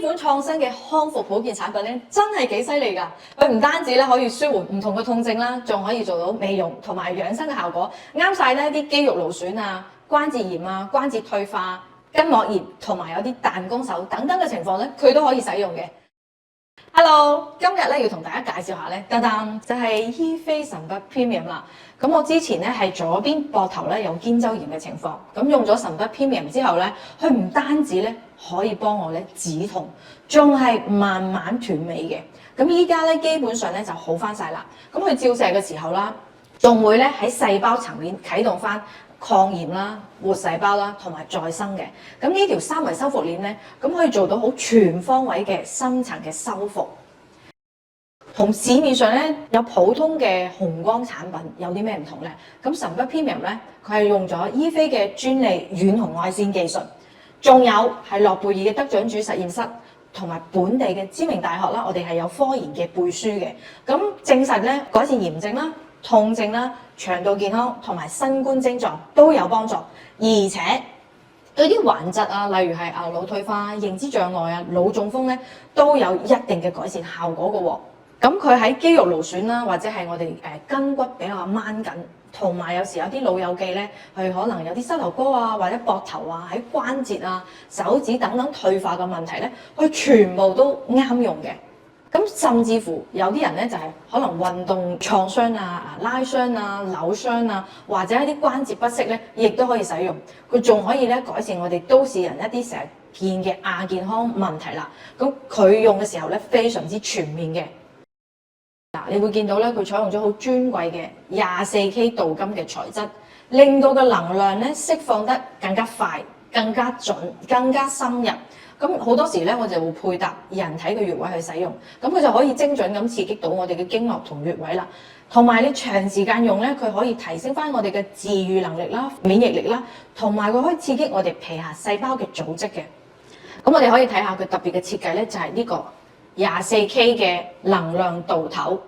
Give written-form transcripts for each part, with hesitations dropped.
款創新嘅康復保健產品咧，真係幾犀利㗎！佢唔單止咧可以舒緩唔同嘅痛症啦，仲可以做到美容同埋養生嘅效果，啱晒咧啲肌肉勞損啊、關節炎啊、關節退化、筋膜炎同埋有啲彈弓手等等嘅情況咧，佢都可以使用嘅。Hello， 今日咧要同大家介紹下咧，噔噔就係伊菲神筆 Premium 啦。咁我之前咧係左邊膊頭咧有肩周炎嘅情況，咁用咗神筆 Premium 之後咧，佢唔單止咧可以幫我咧止痛，仲係慢慢斷尾嘅。咁依家咧基本上咧就好翻晒啦。咁佢照射嘅時候啦，仲會咧喺細胞層面啟動翻抗炎啦、活細胞啦同埋再生嘅。咁呢條三維修復鏈咧，咁可以做到好全方位嘅深層嘅修復。同市面上咧有普通嘅紅光產品有啲咩唔同咧？咁神筆 Premium 咧，佢係用咗伊菲嘅專利遠紅外線技術，仲有係諾貝爾嘅得獎主實驗室同埋本地嘅知名大學啦，我哋係有科研嘅背書嘅，咁證實咧改善炎症啦、痛症啦、腸道健康同埋新冠症狀都有幫助，而且對啲頑疾啊，例如係腦退化、認知障礙啊、腦中風咧，都有一定嘅改善效果嘅喎。咁佢喺肌肉勞損啦，或者係我哋筋骨比較掹緊，同埋有時有啲老友記咧，佢可能有啲膝頭哥啊，或者膊頭啊，喺關節啊、手指等等退化嘅問題咧，佢全部都啱用嘅。咁甚至乎有啲人咧就係可能運動創傷啊、拉傷啊、扭傷啊，或者一啲關節不適咧，亦都可以使用。佢仲可以咧改善我哋都市人一啲成日見嘅亞健康問題啦。咁佢用嘅時候咧，非常之全面嘅。你會見到咧，佢採用咗好尊貴嘅24K 鍍金嘅材質，令到個能量咧釋放得更加快、更加準、更加深入。咁好多時咧，我就會配搭人體嘅穴位去使用，咁佢就可以精準咁刺激到我哋嘅經絡同穴位啦。同埋你長時間用咧，佢可以提升翻我哋嘅治癒能力啦、免疫力啦，同埋佢可以刺激我哋皮下細胞嘅組織嘅。咁我哋可以睇下佢特別嘅設計咧，就係呢個24K 嘅能量導頭。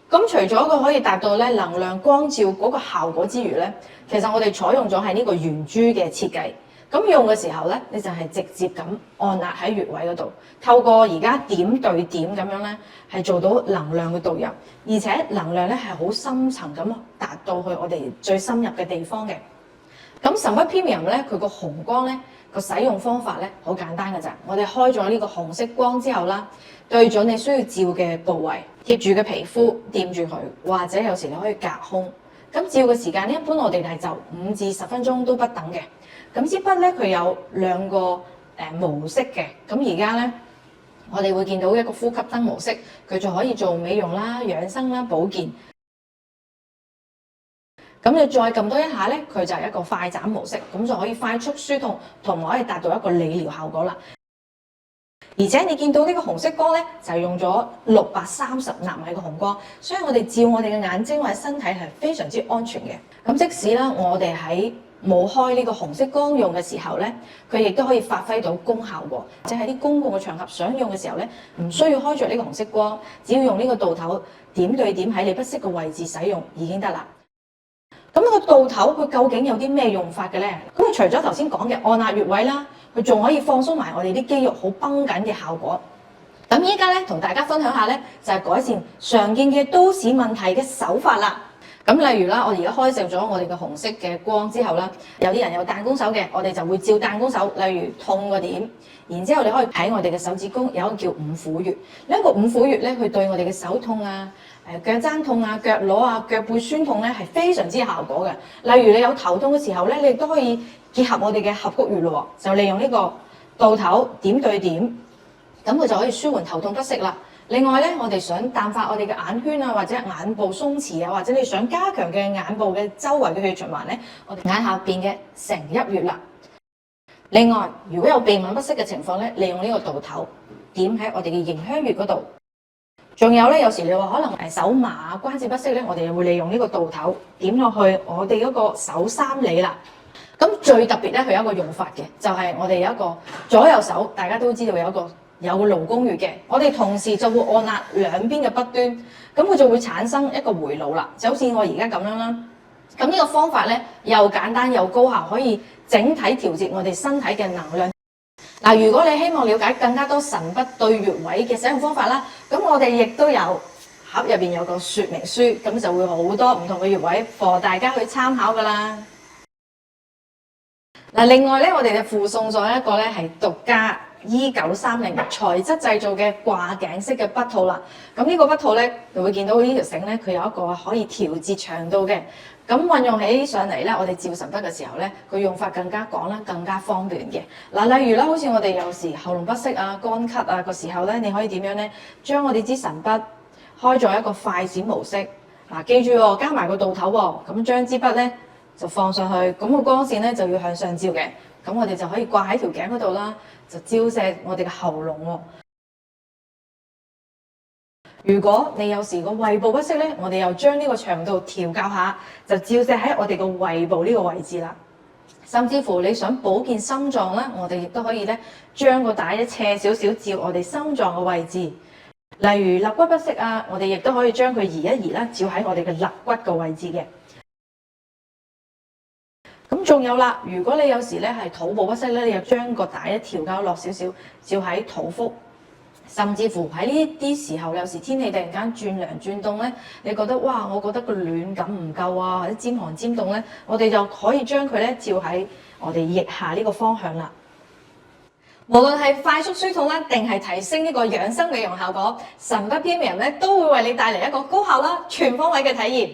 咁除咗佢可以達到咧能量光照嗰個效果之餘咧，其實我哋採用咗係呢個圓珠嘅設計。咁用嘅時候咧，你就係直接咁按壓喺穴位嗰度，透過而家點對點咁樣咧，係做到能量嘅導入，而且能量咧係好深層咁達到去我哋最深入嘅地方嘅。咁神筆 Premium 咧，佢個紅光咧個使用方法咧好簡單㗎咋，我哋開咗呢個紅色光之後啦，對準你需要照嘅部位，貼住嘅皮膚掂住佢，或者有時你可以隔空。咁照嘅時間咧，一般我哋係就5至10分鐘都不等嘅。咁支筆咧，佢有2個模式嘅。咁而家咧，我哋會見到一個呼吸燈模式，佢就可以做美容啦、養生啦、保健。咁你再撳多一下咧，佢就係一個快斬模式，咁就可以快速舒痛，同埋可以達到一個理療效果啦。而且你見到呢個紅色光咧，就係用咗630納米嘅紅光，所以我哋照我哋嘅眼睛或者身體係非常之安全嘅。咁即使啦，我哋喺冇開呢個紅色光用嘅時候咧，佢亦都可以發揮到功效喎。即係喺啲公共嘅場合想用嘅時候咧，唔需要開着呢個紅色光，只要用呢個導頭點對點喺你不適嘅位置使用已經得啦。咁個導頭佢究竟有啲咩用法嘅咧？咁除咗頭先講嘅按壓穴位啦，佢仲可以放鬆埋我哋啲肌肉好繃緊嘅效果。咁依家咧同大家分享下咧，就係改善常見嘅都市問題嘅手法啦。咁例如啦，我而家開射咗我哋嘅紅色嘅光之後啦，有啲人有彈弓手嘅，我哋就會照彈弓手，例如痛個點，然之後你可以喺我哋嘅手指公有一個叫五虎穴，呢一個五虎穴咧，佢對我哋嘅手痛啊、腳踭痛啊、腳踝啊、腳背酸痛咧係非常之效果嘅。例如你有頭痛嘅時候咧，你亦都可以結合我哋嘅合谷穴咯，就利用呢個導頭點對點，咁佢就可以舒緩頭痛不適啦。另外咧，我哋想淡化我哋嘅眼圈啊，或者眼部鬆弛啊，或者你想加強嘅眼部嘅周圍嘅血循環咧，我哋眼下邊嘅承泣穴啦。另外，如果有鼻敏不適嘅情況咧，利用呢個導頭點喺我哋嘅迎香穴嗰度。仲有咧，有時你話可能手麻啊、關節不適咧，我哋會利用呢個導頭點落去我哋嗰個手三里啦。咁最特別咧，佢有一個用法嘅，就係我哋有一個左右手，大家都知道有個勞宮穴嘅，我哋同時就會按壓兩邊嘅筆端，咁佢就會產生一個回路啦，就好似我而家咁樣啦。咁呢個方法咧又簡單又高效，可以整體調節我哋身體嘅能量。嗱，如果你希望了解更加多神筆對穴位嘅使用方法啦，咁我哋亦都有盒入邊有個說明書，咁就會好多唔同嘅穴位俾大家去參考噶啦。嗱，另外咧，我哋就附送咗一個咧係獨家E930材質製造嘅掛頸式嘅筆套啦。咁呢個筆套咧，你會見到呢條繩咧，佢有一個可以調節長度嘅。咁運用起上嚟咧，我哋照神筆嘅時候咧，佢用法更加廣啦，更加方便嘅。嗱，例如啦，好似我哋有時喉嚨不適啊、乾咳啊個時候咧，你可以點樣咧？將我哋支神筆開咗一個快閃模式。嗱，記住喎，加埋個導頭喎，咁將支筆咧就放上去，咁個光線咧就要向上照嘅。咁我哋就可以掛喺條頸嗰度啦，就照射我哋嘅喉嚨喎。如果你有時個胃部不適咧，我哋又將呢個長度調校下，就照射喺我哋個胃部呢個位置啦。甚至乎你想保健心臟咧，我哋亦都可以咧將個帶咧斜少少照我哋心臟嘅位置。例如肋骨不適啊，我哋亦都可以將佢移一移啦，照喺我哋嘅肋骨個位置嘅。咁仲有啦，如果你有時咧係肚部不適咧，你又將個帶咧調校落少少，照喺肚腹。甚至乎喺呢啲時候，有時天氣突然間轉涼轉凍咧，你覺得哇，我覺得個暖感唔夠啊，或者尖寒尖凍咧，我哋就可以將佢咧照喺我哋腋下呢個方向啦。無論係快速舒痛啦，定係提升呢個養生美容效果，神筆 Premium 咧都會為你帶嚟一個高效啦、全方位嘅體驗。